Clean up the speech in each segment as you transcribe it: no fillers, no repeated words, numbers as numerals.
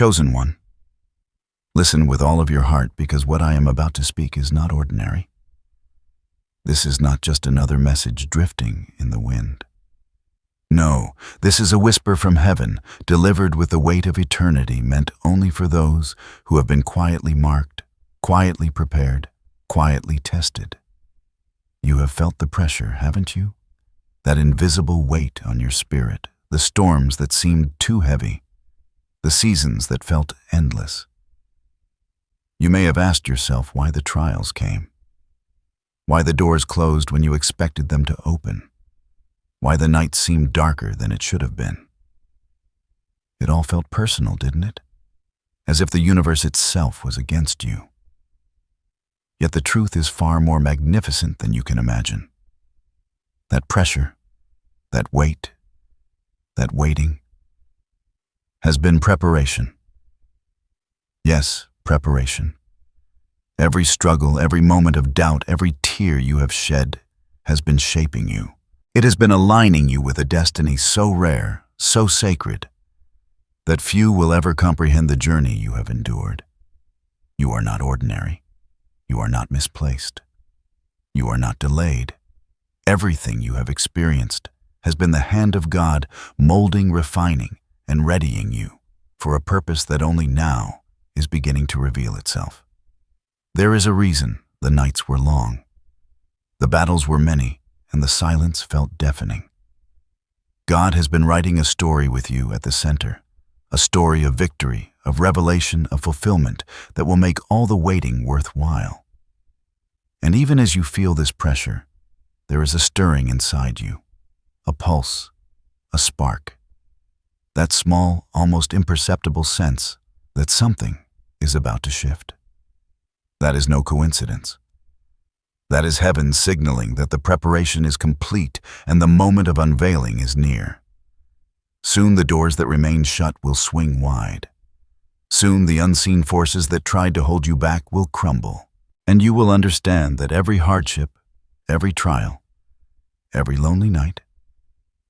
Chosen one, listen with all of your heart, because what I am about to speak is not ordinary. This is not just another message drifting in the wind. No, this is a whisper from heaven, delivered with the weight of eternity, meant only for those who have been quietly marked, quietly prepared, quietly tested. You have felt the pressure, haven't you? That invisible weight on your spirit, the storms that seemed too heavy, the seasons that felt endless. You may have asked yourself why the trials came, why the doors closed when you expected them to open, why the night seemed darker than it should have been. It all felt personal, didn't it? As if the universe itself was against you. Yet the truth is far more magnificent than you can imagine. That pressure, that weight, that waiting, has been preparation. Yes, preparation. Every struggle, every moment of doubt, every tear you have shed has been shaping you. It has been aligning you with a destiny so rare, so sacred, that few will ever comprehend the journey you have endured. You are not ordinary. You are not misplaced. You are not delayed. Everything you have experienced has been the hand of God molding, refining, and readying you for a purpose that only now is beginning to reveal itself. There is a reason the nights were long, the battles were many, and the silence felt deafening. God has been writing a story with you at the center, a story of victory, of revelation, of fulfillment that will make all the waiting worthwhile. And even as you feel this pressure, there is a stirring inside you, a pulse, a spark. That small, almost imperceptible sense that something is about to shift. That is no coincidence. That is heaven signaling that the preparation is complete and the moment of unveiling is near. Soon the doors that remain shut will swing wide. Soon the unseen forces that tried to hold you back will crumble, and you will understand that every hardship, every trial, every lonely night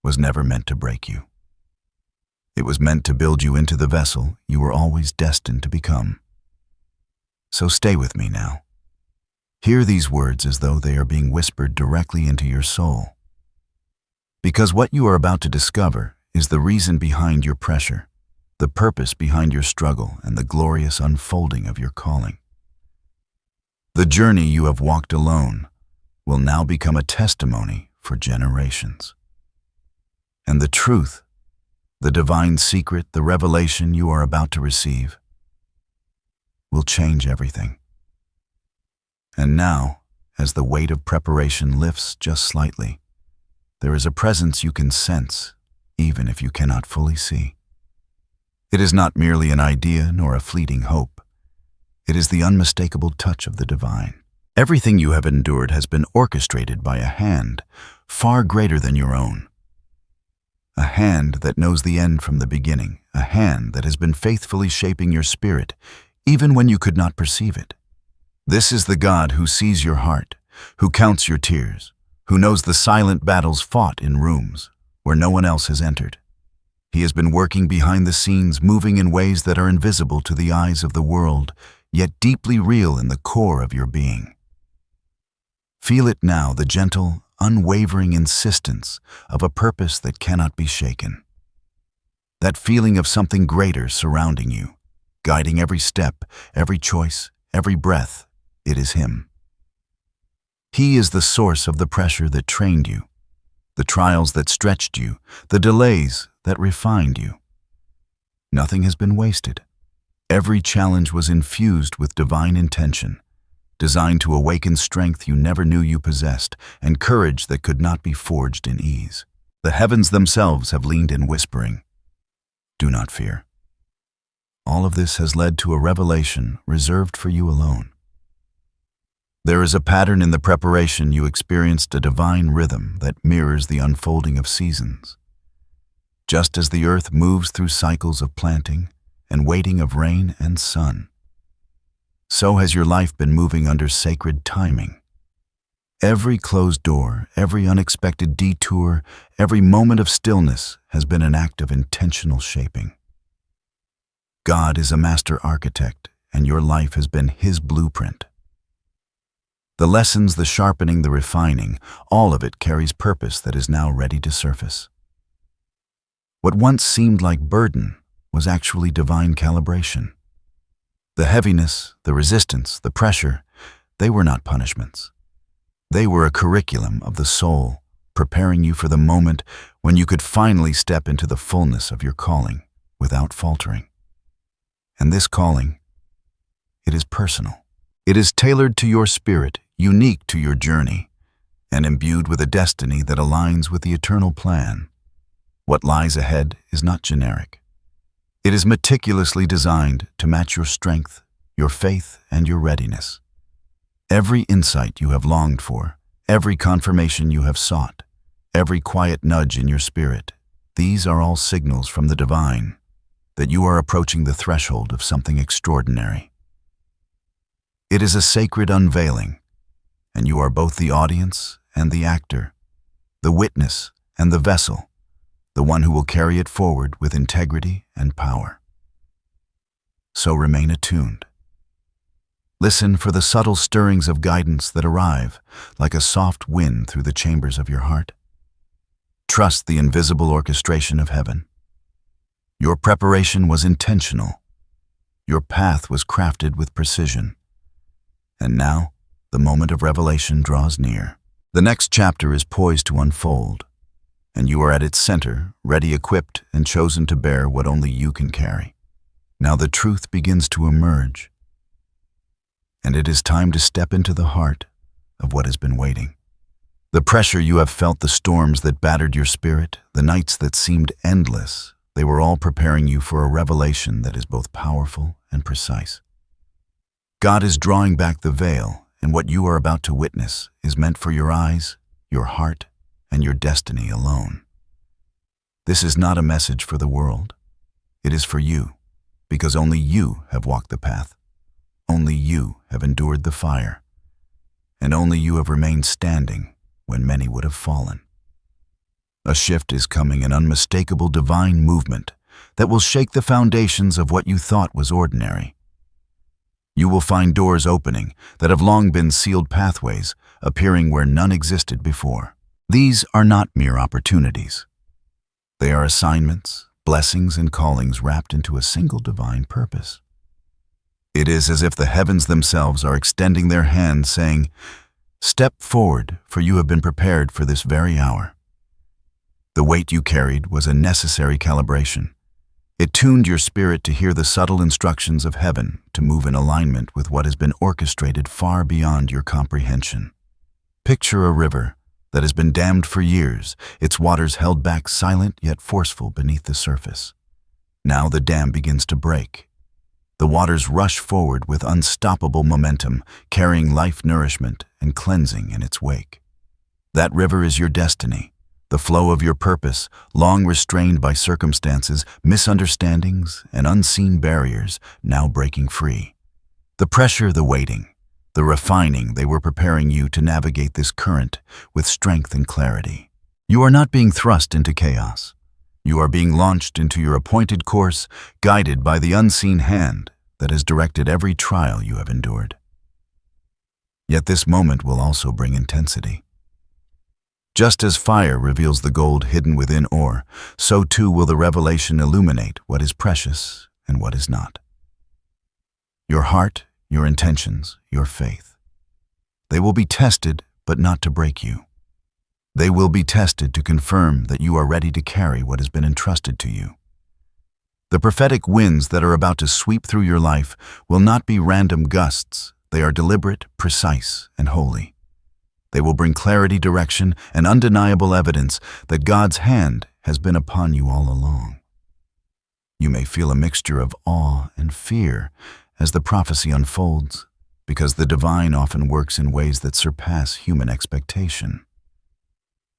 was never meant to break you. It was meant to build you into the vessel you were always destined to become. So stay with me now. Hear these words as though they are being whispered directly into your soul. Because what you are about to discover is the reason behind your pressure, the purpose behind your struggle, and the glorious unfolding of your calling. The journey you have walked alone will now become a testimony for generations. And the truth, the divine secret, the revelation you are about to receive, will change everything. And now, as the weight of preparation lifts just slightly, there is a presence you can sense, even if you cannot fully see. It is not merely an idea nor a fleeting hope. It is the unmistakable touch of the divine. Everything you have endured has been orchestrated by a hand far greater than your own. A hand that knows the end from the beginning, a hand that has been faithfully shaping your spirit, even when you could not perceive it. This is the God who sees your heart, who counts your tears, who knows the silent battles fought in rooms where no one else has entered. He has been working behind the scenes, moving in ways that are invisible to the eyes of the world, yet deeply real in the core of your being. Feel it now, the gentle, unwavering insistence of a purpose that cannot be shaken. That feeling of something greater surrounding you, guiding every step, every choice, every breath. It is Him. He is the source of the pressure that trained you, the trials that stretched you, the delays that refined you. Nothing has been wasted. Every challenge was infused with divine intention, designed to awaken strength you never knew you possessed, and courage that could not be forged in ease. The heavens themselves have leaned in whispering, "Do not fear." All of this has led to a revelation reserved for you alone. There is a pattern in the preparation you experienced, a divine rhythm that mirrors the unfolding of seasons. Just as the earth moves through cycles of planting and waiting of rain and sun, so has your life been moving under sacred timing. Every closed door, every unexpected detour, every moment of stillness has been an act of intentional shaping. God is a master architect, and your life has been His blueprint. The lessons, the sharpening, the refining, all of it carries purpose that is now ready to surface. What once seemed like burden was actually divine calibration. The heaviness, the resistance, the pressure, they were not punishments. They were a curriculum of the soul, preparing you for the moment when you could finally step into the fullness of your calling without faltering. And this calling, it is personal. It is tailored to your spirit, unique to your journey, and imbued with a destiny that aligns with the eternal plan. What lies ahead is not generic. It is meticulously designed to match your strength, your faith, and your readiness. Every insight you have longed for, every confirmation you have sought, every quiet nudge in your spirit, these are all signals from the divine that you are approaching the threshold of something extraordinary. It is a sacred unveiling, and you are both the audience and the actor, the witness and the vessel, the one who will carry it forward with integrity and power. So remain attuned. Listen for the subtle stirrings of guidance that arrive like a soft wind through the chambers of your heart. Trust the invisible orchestration of heaven. Your preparation was intentional. Your path was crafted with precision. And now, the moment of revelation draws near. The next chapter is poised to unfold, and you are at its center, ready, equipped, and chosen to bear what only you can carry. Now the truth begins to emerge, and it is time to step into the heart of what has been waiting. The pressure you have felt, the storms that battered your spirit, the nights that seemed endless, they were all preparing you for a revelation that is both powerful and precise. God is drawing back the veil, and what you are about to witness is meant for your eyes, your heart, and your destiny alone. This is not a message for the world. It is for you, because only you have walked the path. Only you have endured the fire, and only you have remained standing when many would have fallen. A shift is coming, an unmistakable divine movement that will shake the foundations of what you thought was ordinary. You will find doors opening that have long been sealed, pathways appearing where none existed before. These are not mere opportunities. They are assignments, blessings, and callings wrapped into a single divine purpose. It is as if the heavens themselves are extending their hands, saying, "Step forward, for you have been prepared for this very hour." The weight you carried was a necessary calibration. It tuned your spirit to hear the subtle instructions of heaven, to move in alignment with what has been orchestrated far beyond your comprehension. Picture a river that has been dammed for years, its waters held back, silent yet forceful beneath the surface. Now the dam begins to break. The waters rush forward with unstoppable momentum, carrying life, nourishment, and cleansing in its wake. That river is your destiny, the flow of your purpose, long restrained by circumstances, misunderstandings, and unseen barriers, now breaking free. The pressure, the waiting, the refining, they were preparing you to navigate this current with strength and clarity. You are not being thrust into chaos. You are being launched into your appointed course, guided by the unseen hand that has directed every trial you have endured. Yet this moment will also bring intensity. Just as fire reveals the gold hidden within ore, so too will the revelation illuminate what is precious and what is not. Your heart, your intentions, your faith. They will be tested, but not to break you. They will be tested to confirm that you are ready to carry what has been entrusted to you. The prophetic winds that are about to sweep through your life will not be random gusts. They are deliberate, precise, and holy. They will bring clarity, direction, and undeniable evidence that God's hand has been upon you all along. You may feel a mixture of awe and fear as the prophecy unfolds, because the divine often works in ways that surpass human expectation.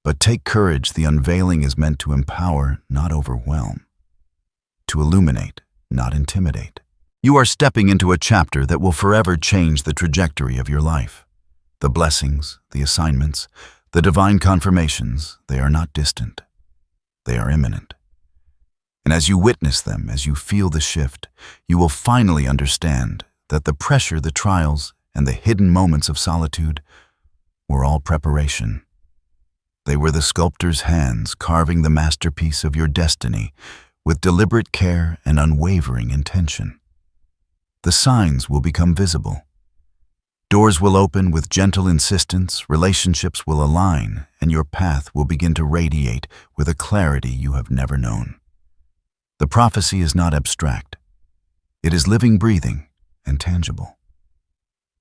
But take courage, the unveiling is meant to empower, not overwhelm, to illuminate, not intimidate. You are stepping into a chapter that will forever change the trajectory of your life. The blessings, the assignments, the divine confirmations, they are not distant. They are imminent. And as you witness them, as you feel the shift, you will finally understand that the pressure, the trials, and the hidden moments of solitude were all preparation. They were the sculptor's hands carving the masterpiece of your destiny with deliberate care and unwavering intention. The signs will become visible. Doors will open with gentle insistence, relationships will align, and your path will begin to radiate with a clarity you have never known. The prophecy is not abstract. It is living, breathing, and tangible.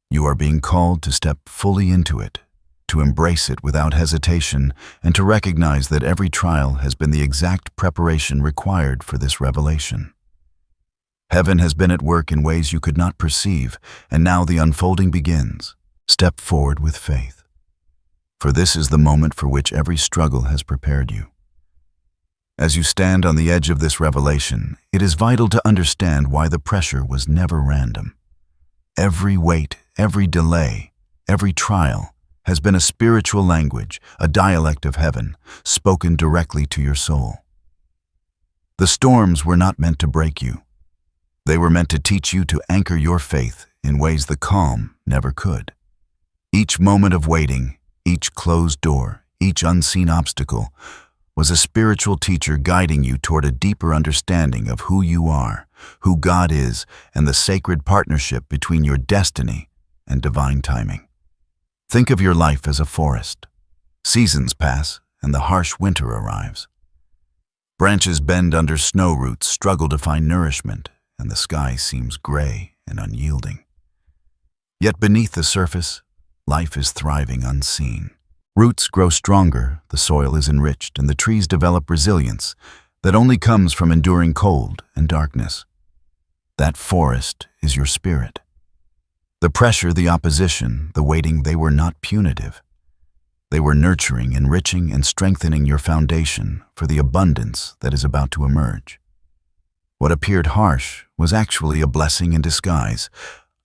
You are being called to step fully into it, to embrace it without hesitation, and to recognize that every trial has been the exact preparation required for this revelation. Heaven has been at work in ways you could not perceive, and now the unfolding begins. Step forward with faith, for this is the moment for which every struggle has prepared you. As you stand on the edge of this revelation, it is vital to understand why the pressure was never random. Every wait, every delay, every trial has been a spiritual language, a dialect of heaven, spoken directly to your soul. The storms were not meant to break you. They were meant to teach you to anchor your faith in ways the calm never could. Each moment of waiting, each closed door, each unseen obstacle was a spiritual teacher guiding you toward a deeper understanding of who you are, who God is, and the sacred partnership between your destiny and divine timing. Think of your life as a forest. Seasons pass and the harsh winter arrives. Branches bend under snow roots, struggle to find nourishment, and the sky seems gray and unyielding. Yet beneath the surface, life is thriving unseen. Roots grow stronger, the soil is enriched, and the trees develop resilience that only comes from enduring cold and darkness. That forest is your spirit. The pressure, the opposition, the waiting, they were not punitive. They were nurturing, enriching, and strengthening your foundation for the abundance that is about to emerge. What appeared harsh was actually a blessing in disguise,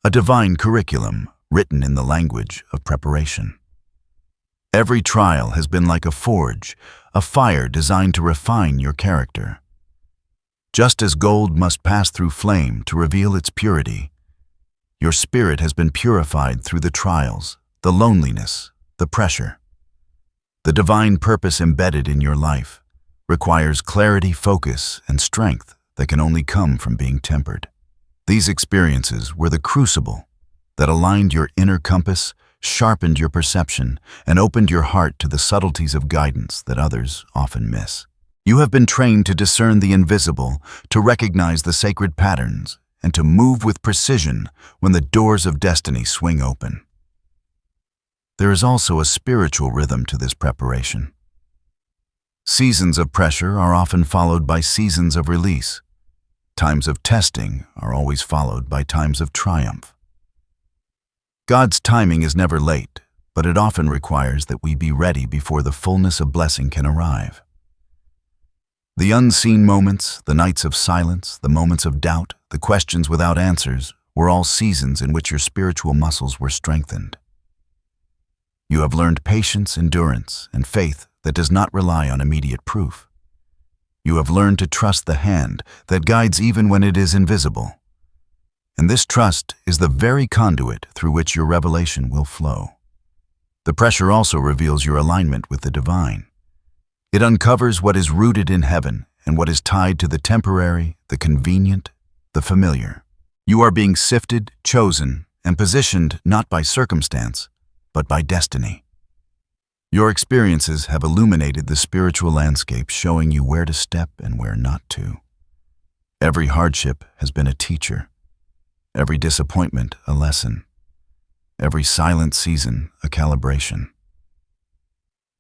a divine curriculum written in the language of preparation. Every trial has been like a forge, a fire designed to refine your character. Just as gold must pass through flame to reveal its purity, your spirit has been purified through the trials, the loneliness, the pressure. The divine purpose embedded in your life requires clarity, focus, and strength that can only come from being tempered. These experiences were the crucible that aligned your inner compass, sharpened your perception, and opened your heart to the subtleties of guidance that others often miss. You have been trained to discern the invisible, to recognize the sacred patterns, and to move with precision when the doors of destiny swing open. There is also a spiritual rhythm to this preparation. Seasons of pressure are often followed by seasons of release. Times of testing are always followed by times of triumph. God's timing is never late, but it often requires that we be ready before the fullness of blessing can arrive. The unseen moments, the nights of silence, the moments of doubt, the questions without answers, were all seasons in which your spiritual muscles were strengthened. You have learned patience, endurance, and faith that does not rely on immediate proof. You have learned to trust the hand that guides even when it is invisible. And this trust is the very conduit through which your revelation will flow. The pressure also reveals your alignment with the divine. It uncovers what is rooted in heaven and what is tied to the temporary, the convenient, the familiar. You are being sifted, chosen, and positioned not by circumstance, but by destiny. Your experiences have illuminated the spiritual landscape, showing you where to step and where not to. Every hardship has been a teacher, every disappointment a lesson, every silent season a calibration.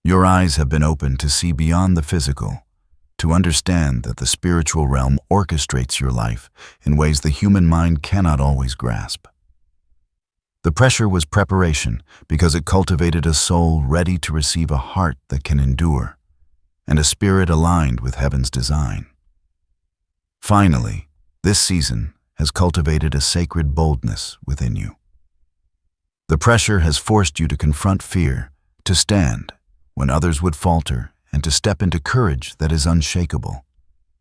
Your eyes have been opened to see beyond the physical, to understand that the spiritual realm orchestrates your life in ways the human mind cannot always grasp. The pressure was preparation because it cultivated a soul ready to receive a heart that can endure, and a spirit aligned with heaven's design. Finally, this season has cultivated a sacred boldness within you. The pressure has forced you to confront fear, to stand when others would falter, and to step into courage that is unshakable.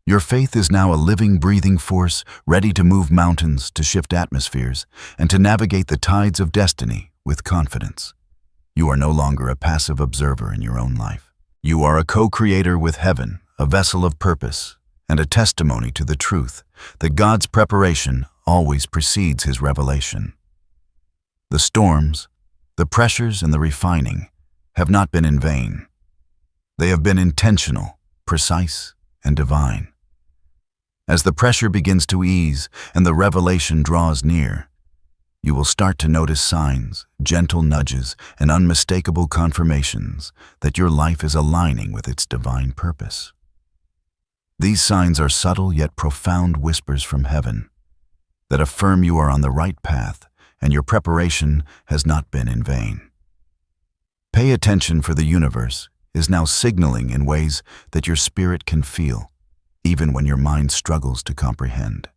Your faith is now a living, breathing force, ready to move mountains, to shift atmospheres, and to navigate the tides of destiny with confidence. You are no longer a passive observer in your own life. You are a co-creator with heaven, a vessel of purpose, and a testimony to the truth that God's preparation always precedes His revelation. The storms, the pressures, and the refining have not been in vain. They have been intentional, precise, and divine. As the pressure begins to ease and the revelation draws near, you will start to notice signs, gentle nudges, and unmistakable confirmations that your life is aligning with its divine purpose. These signs are subtle yet profound whispers from heaven that affirm you are on the right path and your preparation has not been in vain. Pay attention, for the universe is now signaling in ways that your spirit can feel, even when your mind struggles to comprehend.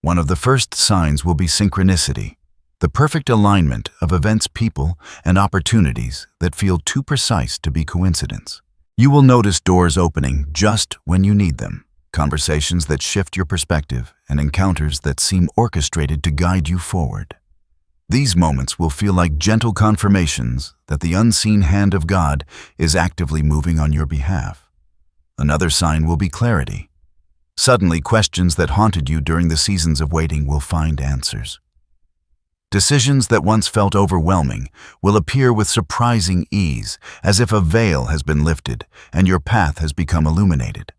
One of the first signs will be synchronicity, the perfect alignment of events, people, and opportunities that feel too precise to be coincidence. You will notice doors opening just when you need them, conversations that shift your perspective, and encounters that seem orchestrated to guide you forward. These moments will feel like gentle confirmations that the unseen hand of God is actively moving on your behalf. Another sign will be clarity. Suddenly, questions that haunted you during the seasons of waiting will find answers. Decisions that once felt overwhelming will appear with surprising ease, as if a veil has been lifted and your path has become illuminated.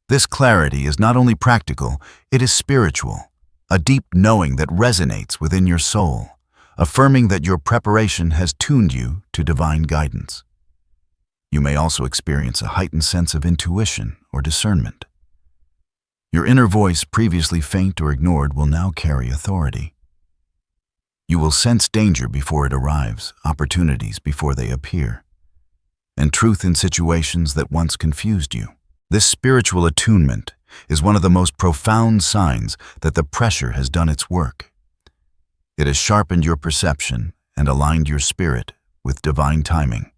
This clarity is not only practical, it is spiritual, a deep knowing that resonates within your soul, affirming that your preparation has tuned you to divine guidance. You may also experience a heightened sense of intuition or discernment. Your inner voice, previously faint or ignored, will now carry authority. You will sense danger before it arrives, opportunities before they appear, and truth in situations that once confused you. This spiritual attunement is one of the most profound signs that the pressure has done its work. It has sharpened your perception and aligned your spirit with divine timing.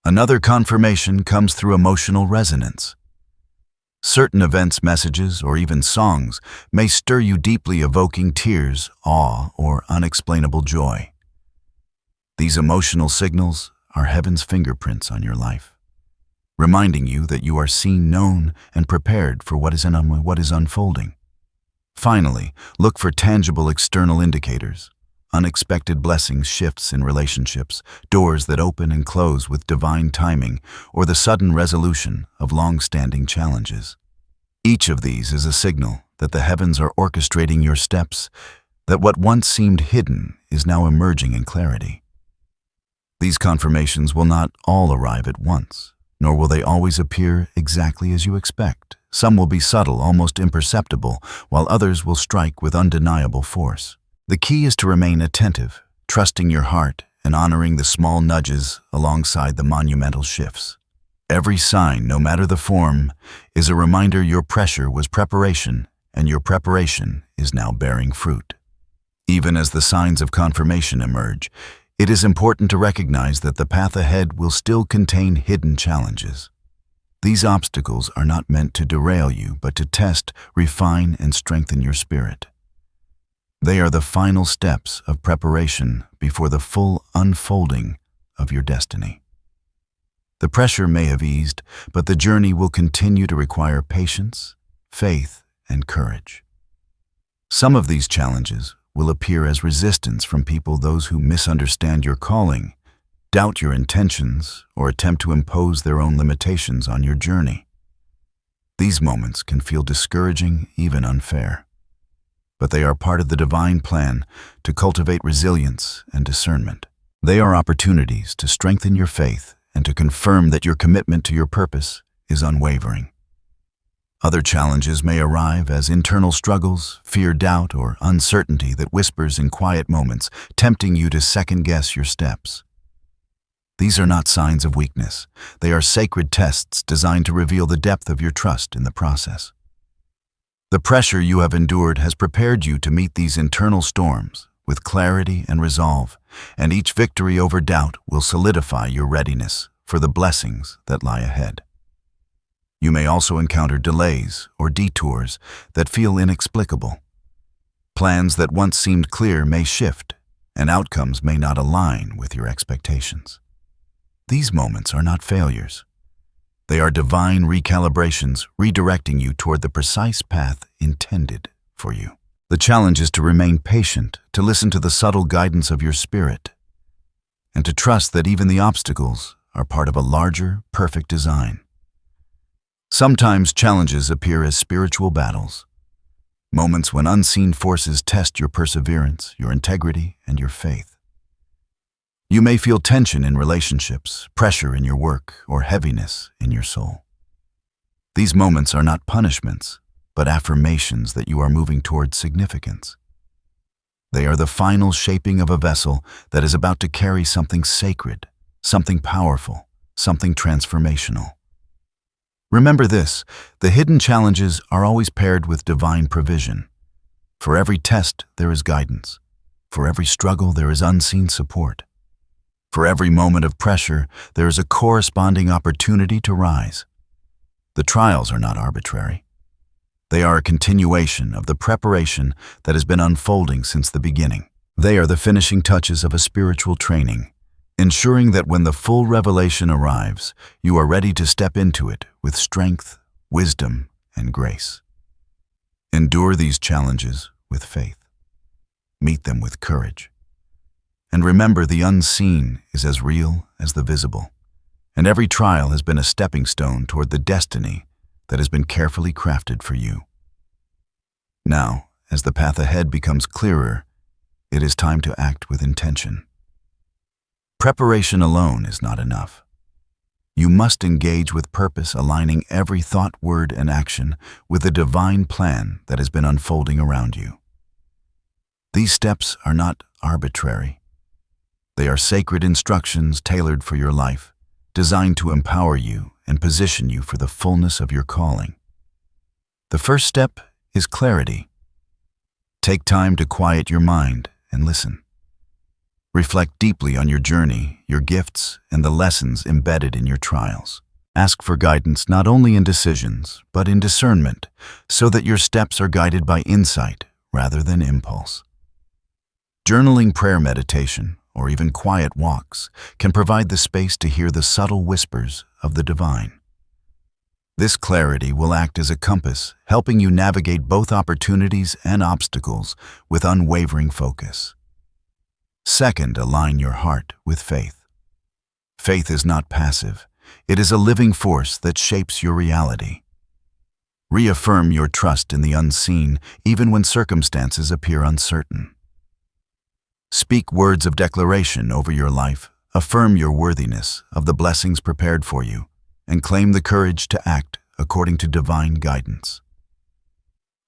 Another confirmation comes through emotional resonance. Certain events, messages, or even songs may stir you deeply, evoking tears, awe, or unexplainable joy. These emotional signals are heaven's fingerprints on your life, reminding you that you are seen, known, and prepared for what is unfolding. Finally, look for tangible external indicators. Unexpected blessings, shifts in relationships, doors that open and close with divine timing, or the sudden resolution of long-standing challenges. Each of these is a signal that the heavens are orchestrating your steps, that what once seemed hidden is now emerging in clarity. These confirmations will not all arrive at once, nor will they always appear exactly as you expect. Some will be subtle, almost imperceptible, while others will strike with undeniable force. The key is to remain attentive, trusting your heart and honoring the small nudges alongside the monumental shifts. Every sign, no matter the form, is a reminder your pressure was preparation, and your preparation is now bearing fruit. Even as the signs of confirmation emerge, it is important to recognize that the path ahead will still contain hidden challenges. These obstacles are not meant to derail you, but to test, refine, and strengthen your spirit. They are the final steps of preparation before the full unfolding of your destiny. The pressure may have eased, but the journey will continue to require patience, faith, and courage. Some of these challenges will appear as resistance from those who misunderstand your calling, doubt your intentions, or attempt to impose their own limitations on your journey. These moments can feel discouraging, even unfair, but they are part of the divine plan to cultivate resilience and discernment. They are opportunities to strengthen your faith and to confirm that your commitment to your purpose is unwavering. Other challenges may arrive as internal struggles, fear, doubt, or uncertainty that whispers in quiet moments, tempting you to second-guess your steps. These are not signs of weakness. They are sacred tests designed to reveal the depth of your trust in the process. The pressure you have endured has prepared you to meet these internal storms with clarity and resolve, and each victory over doubt will solidify your readiness for the blessings that lie ahead. You may also encounter delays or detours that feel inexplicable. Plans that once seemed clear may shift, and outcomes may not align with your expectations. These moments are not failures. They are divine recalibrations redirecting you toward the precise path intended for you. The challenge is to remain patient, to listen to the subtle guidance of your spirit, and to trust that even the obstacles are part of a larger, perfect design. Sometimes challenges appear as spiritual battles, moments when unseen forces test your perseverance, your integrity, and your faith. You may feel tension in relationships, pressure in your work, or heaviness in your soul. These moments are not punishments, but affirmations that you are moving towards significance. They are the final shaping of a vessel that is about to carry something sacred, something powerful, something transformational. Remember this, the hidden challenges are always paired with divine provision. For every test, there is guidance. For every struggle, there is unseen support. For every moment of pressure, there is a corresponding opportunity to rise. The trials are not arbitrary. They are a continuation of the preparation that has been unfolding since the beginning. They are the finishing touches of a spiritual training, ensuring that when the full revelation arrives, you are ready to step into it with strength, wisdom, and grace. Endure these challenges with faith. Meet them with courage. And remember, the unseen is as real as the visible, and every trial has been a stepping stone toward the destiny that has been carefully crafted for you. Now, as the path ahead becomes clearer, it is time to act with intention. Preparation alone is not enough. You must engage with purpose, aligning every thought, word, and action with the divine plan that has been unfolding around you. These steps are not arbitrary. They are sacred instructions tailored for your life, designed to empower you and position you for the fullness of your calling. The first step is clarity. Take time to quiet your mind and listen. Reflect deeply on your journey, your gifts, and the lessons embedded in your trials. Ask for guidance not only in decisions, but in discernment, so that your steps are guided by insight rather than impulse. Journaling, prayer, meditation, or even quiet walks can provide the space to hear the subtle whispers of the divine. This clarity will act as a compass, helping you navigate both opportunities and obstacles with unwavering focus. Second, align your heart with faith. Faith is not passive. It is a living force that shapes your reality. Reaffirm your trust in the unseen, even when circumstances appear uncertain. Speak words of declaration over your life, affirm your worthiness of the blessings prepared for you, and claim the courage to act according to divine guidance.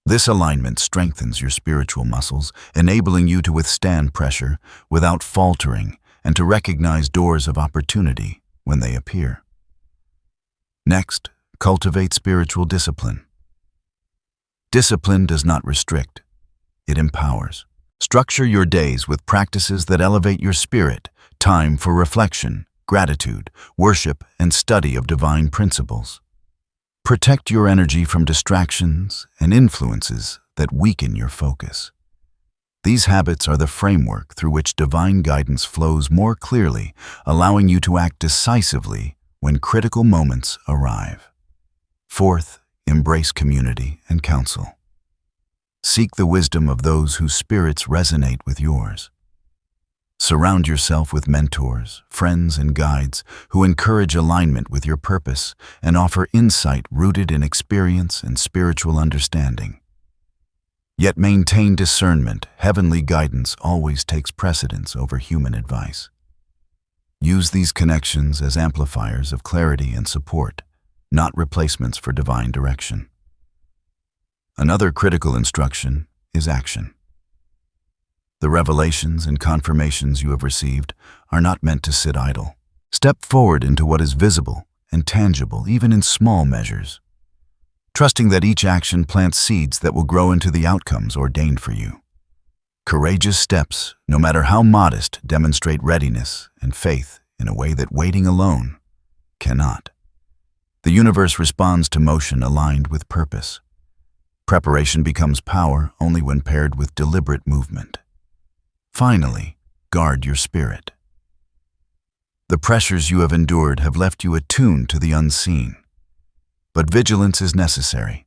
This alignment strengthens your spiritual muscles, enabling you to withstand pressure without faltering and to recognize doors of opportunity when they appear. Next, cultivate spiritual discipline. Discipline does not restrict, it empowers. Structure your days with practices that elevate your spirit, time for reflection, gratitude, worship, and study of divine principles. Protect your energy from distractions and influences that weaken your focus. These habits are the framework through which divine guidance flows more clearly, allowing you to act decisively when critical moments arrive. Fourth, embrace community and counsel. Seek the wisdom of those whose spirits resonate with yours. Surround yourself with mentors, friends, and guides who encourage alignment with your purpose and offer insight rooted in experience and spiritual understanding. Yet maintain discernment. Heavenly guidance always takes precedence over human advice. Use these connections as amplifiers of clarity and support, not replacements for divine direction. Another critical instruction is action. The revelations and confirmations you have received are not meant to sit idle. Step forward into what is visible and tangible, even in small measures, trusting that each action plants seeds that will grow into the outcomes ordained for you. Courageous steps, no matter how modest, demonstrate readiness and faith in a way that waiting alone cannot. The universe responds to motion aligned with purpose. Preparation becomes power only when paired with deliberate movement. Finally, guard your spirit. The pressures you have endured have left you attuned to the unseen. But vigilance is necessary.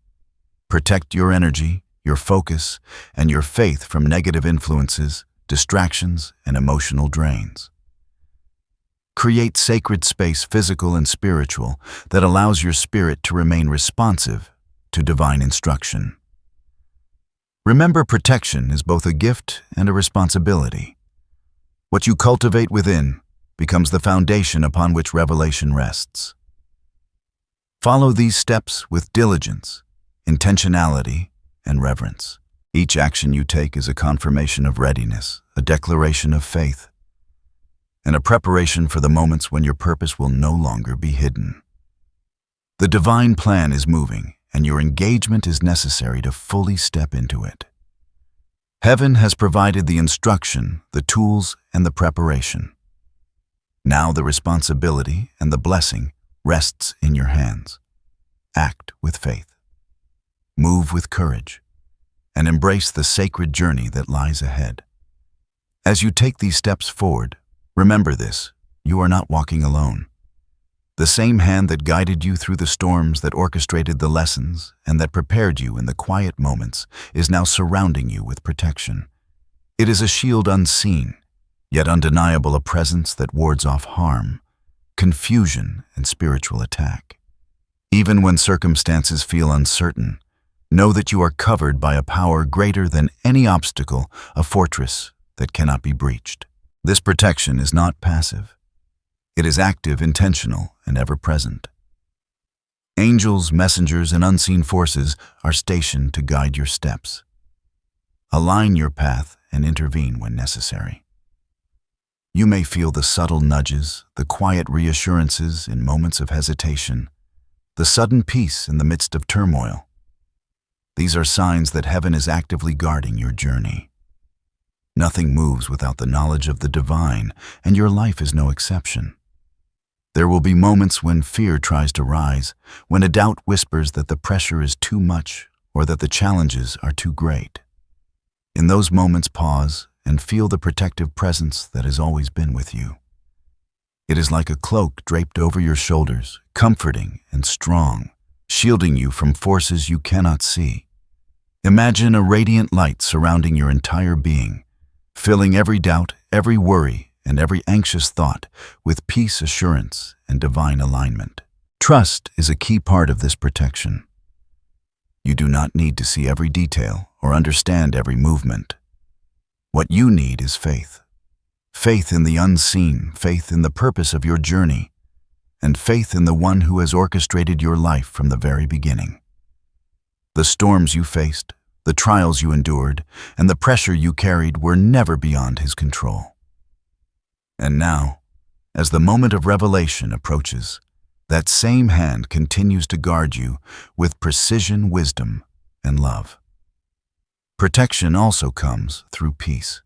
Protect your energy, your focus, and your faith from negative influences, distractions, and emotional drains. Create sacred space, physical and spiritual, that allows your spirit to remain responsive to divine instruction. Remember, protection is both a gift and a responsibility. What you cultivate within becomes the foundation upon which revelation rests. Follow these steps with diligence, intentionality, and reverence. Each action you take is a confirmation of readiness, a declaration of faith, and a preparation for the moments when your purpose will no longer be hidden. The divine plan is moving, and your engagement is necessary to fully step into it. Heaven has provided the instruction, the tools, and the preparation. Now the responsibility and the blessing rests in your hands. Act with faith. Move with courage, and embrace the sacred journey that lies ahead. As you take these steps forward, remember this: you are not walking alone. The same hand that guided you through the storms, that orchestrated the lessons, and that prepared you in the quiet moments is now surrounding you with protection. It is a shield unseen, yet undeniable, a presence that wards off harm, confusion, and spiritual attack. Even when circumstances feel uncertain, know that you are covered by a power greater than any obstacle, a fortress that cannot be breached. This protection is not passive. It is active, intentional, and ever-present. Angels, messengers, and unseen forces are stationed to guide your steps. Align your path and intervene when necessary. You may feel the subtle nudges, the quiet reassurances in moments of hesitation, the sudden peace in the midst of turmoil. These are signs that heaven is actively guarding your journey. Nothing moves without the knowledge of the divine, and your life is no exception. There will be moments when fear tries to rise, when a doubt whispers that the pressure is too much or that the challenges are too great. In those moments, pause and feel the protective presence that has always been with you. It is like a cloak draped over your shoulders, comforting and strong, shielding you from forces you cannot see. Imagine a radiant light surrounding your entire being, filling every doubt, every worry, and every anxious thought with peace, assurance, and divine alignment. Trust is a key part of this protection. You do not need to see every detail or understand every movement. What you need is faith. Faith in the unseen, faith in the purpose of your journey, and faith in the one who has orchestrated your life from the very beginning. The storms you faced, the trials you endured, and the pressure you carried were never beyond his control. And now, as the moment of revelation approaches, that same hand continues to guard you with precision, wisdom, and love. Protection also comes through peace.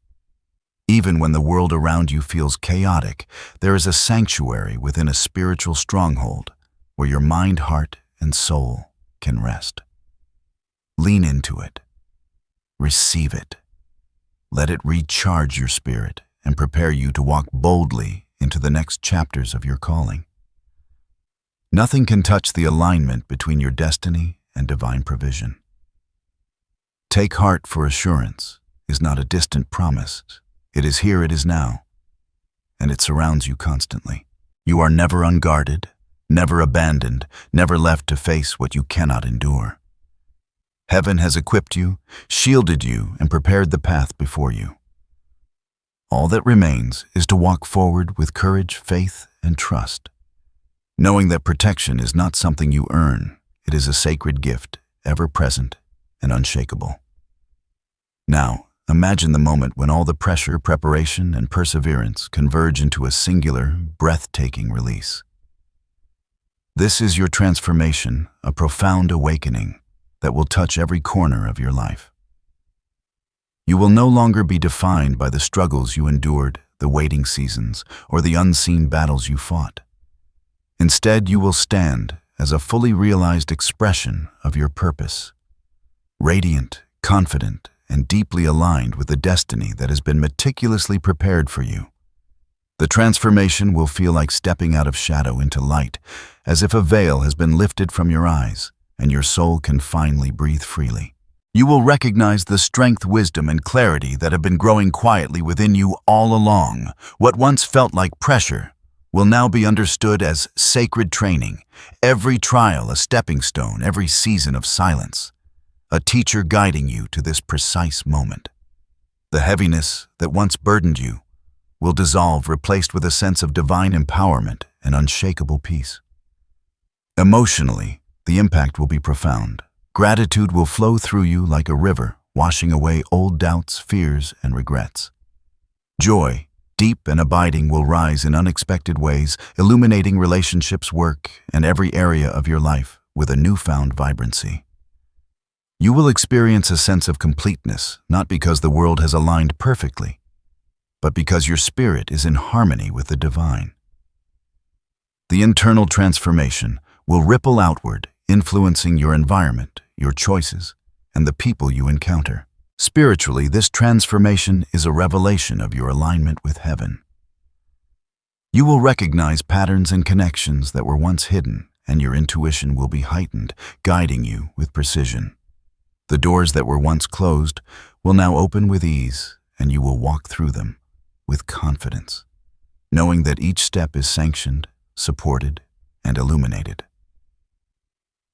Even when the world around you feels chaotic, there is a sanctuary within a spiritual stronghold where your mind, heart, and soul can rest. Lean into it. Receive it. Let it recharge your spirit and prepare you to walk boldly into the next chapters of your calling. Nothing can touch the alignment between your destiny and divine provision. Take heart, for assurance is not a distant promise. It is here, it is now, and it surrounds you constantly. You are never unguarded, never abandoned, never left to face what you cannot endure. Heaven has equipped you, shielded you, and prepared the path before you. All that remains is to walk forward with courage, faith, and trust, knowing that protection is not something you earn. It is a sacred gift, ever present and unshakable. Now, imagine the moment when all the pressure, preparation, and perseverance converge into a singular, breathtaking release. This is your transformation, a profound awakening that will touch every corner of your life. You will no longer be defined by the struggles you endured, the waiting seasons, or the unseen battles you fought. Instead, you will stand as a fully realized expression of your purpose, radiant, confident, and deeply aligned with the destiny that has been meticulously prepared for you. The transformation will feel like stepping out of shadow into light, as if a veil has been lifted from your eyes and your soul can finally breathe freely. You will recognize the strength, wisdom, and clarity that have been growing quietly within you all along. What once felt like pressure will now be understood as sacred training, every trial a stepping stone, every season of silence a teacher guiding you to this precise moment. The heaviness that once burdened you will dissolve, replaced with a sense of divine empowerment and unshakable peace. Emotionally, the impact will be profound. Gratitude will flow through you like a river, washing away old doubts, fears, and regrets. Joy, deep and abiding, will rise in unexpected ways, illuminating relationships, work, and every area of your life with a newfound vibrancy. You will experience a sense of completeness, not because the world has aligned perfectly, but because your spirit is in harmony with the divine. The internal transformation will ripple outward, influencing your environment, your choices, and the people you encounter. Spiritually, this transformation is a revelation of your alignment with heaven. You will recognize patterns and connections that were once hidden, and your intuition will be heightened, guiding you with precision. The doors that were once closed will now open with ease, and you will walk through them with confidence, knowing that each step is sanctioned, supported, and illuminated.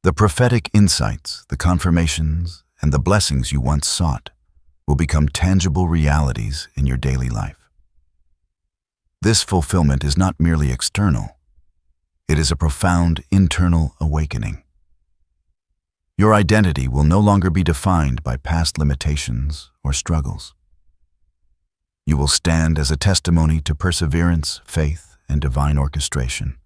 The prophetic insights, the confirmations, and the blessings you once sought will become tangible realities in your daily life. This fulfillment is not merely external, it is a profound internal awakening. Your identity will no longer be defined by past limitations or struggles. You will stand as a testimony to perseverance, faith, and divine orchestration.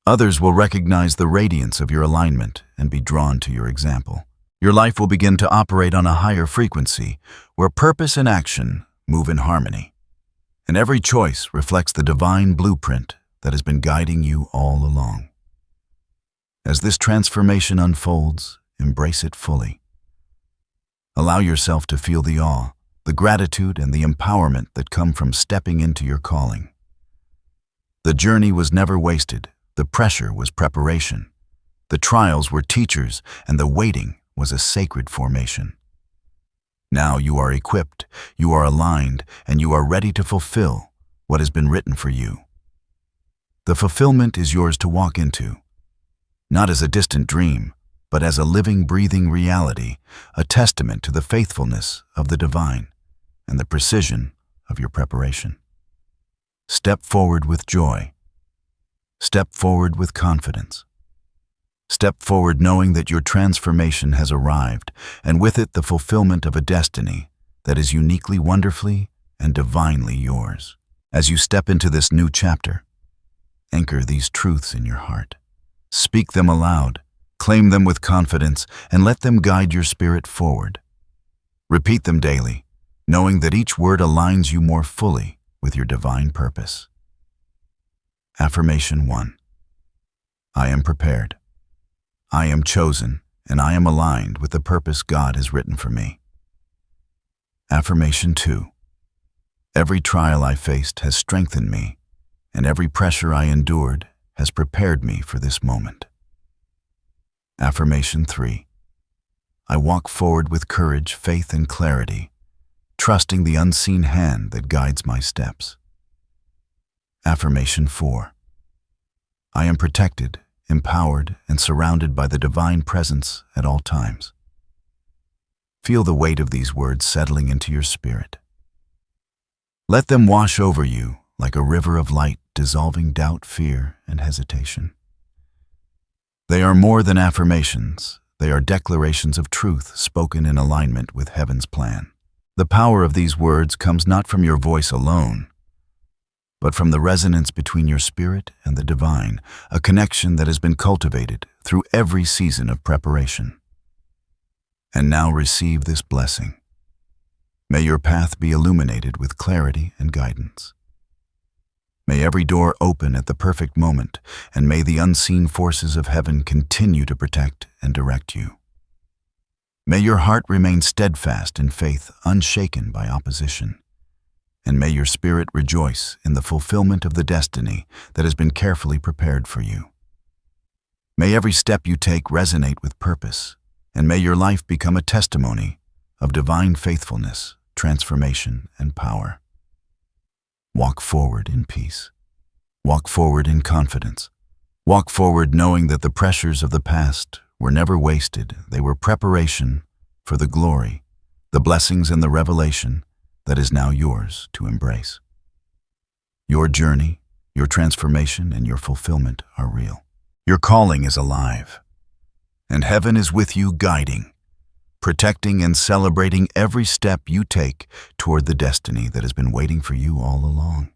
Others will recognize the radiance of your alignment and be drawn to your example. Your life will begin to operate on a higher frequency, where purpose and action move in harmony, and every choice reflects the divine blueprint that has been guiding you all along. As this transformation unfolds, embrace it fully. Allow yourself to feel the awe, the gratitude, and the empowerment that come from stepping into your calling. The journey was never wasted. The pressure was preparation. The trials were teachers, and the waiting was a sacred formation. Now you are equipped, you are aligned, and you are ready to fulfill what has been written for you. The fulfillment is yours to walk into, not as a distant dream, but as a living, breathing reality, a testament to the faithfulness of the divine and the precision of your preparation. Step forward with joy. Step forward with confidence. Step forward knowing that your transformation has arrived, and with it the fulfillment of a destiny that is uniquely, wonderfully, and divinely yours. As you step into this new chapter, anchor these truths in your heart. Speak them aloud, claim them with confidence, and let them guide your spirit forward. Repeat them daily, knowing that each word aligns you more fully with your divine purpose. Affirmation 1. I am prepared. I am chosen, and I am aligned with the purpose God has written for me. Affirmation 2. Every trial I faced has strengthened me, and every pressure I endured has prepared me for this moment. Affirmation 3. I walk forward with courage, faith, and clarity, trusting the unseen hand that guides my steps. Affirmation 4. I am protected, empowered, and surrounded by the divine presence at all times. Feel the weight of these words settling into your spirit. Let them wash over you like a river of light, dissolving doubt, fear, and hesitation. They are more than affirmations. They are declarations of truth spoken in alignment with heaven's plan. The power of these words comes not from your voice alone, but from the resonance between your spirit and the divine, a connection that has been cultivated through every season of preparation. And now receive this blessing. May your path be illuminated with clarity and guidance. May every door open at the perfect moment, and may the unseen forces of heaven continue to protect and direct you. May your heart remain steadfast in faith, unshaken by opposition. And may your spirit rejoice in the fulfillment of the destiny that has been carefully prepared for you. May every step you take resonate with purpose, and may your life become a testimony of divine faithfulness, transformation, and power. Walk forward in peace. Walk forward in confidence. Walk forward knowing that the pressures of the past were never wasted. They were preparation for the glory, the blessings, and the revelation that is now yours to embrace. Your journey, your transformation, and your fulfillment are real. Your calling is alive, and heaven is with you, guiding, protecting, and celebrating every step you take toward the destiny that has been waiting for you all along.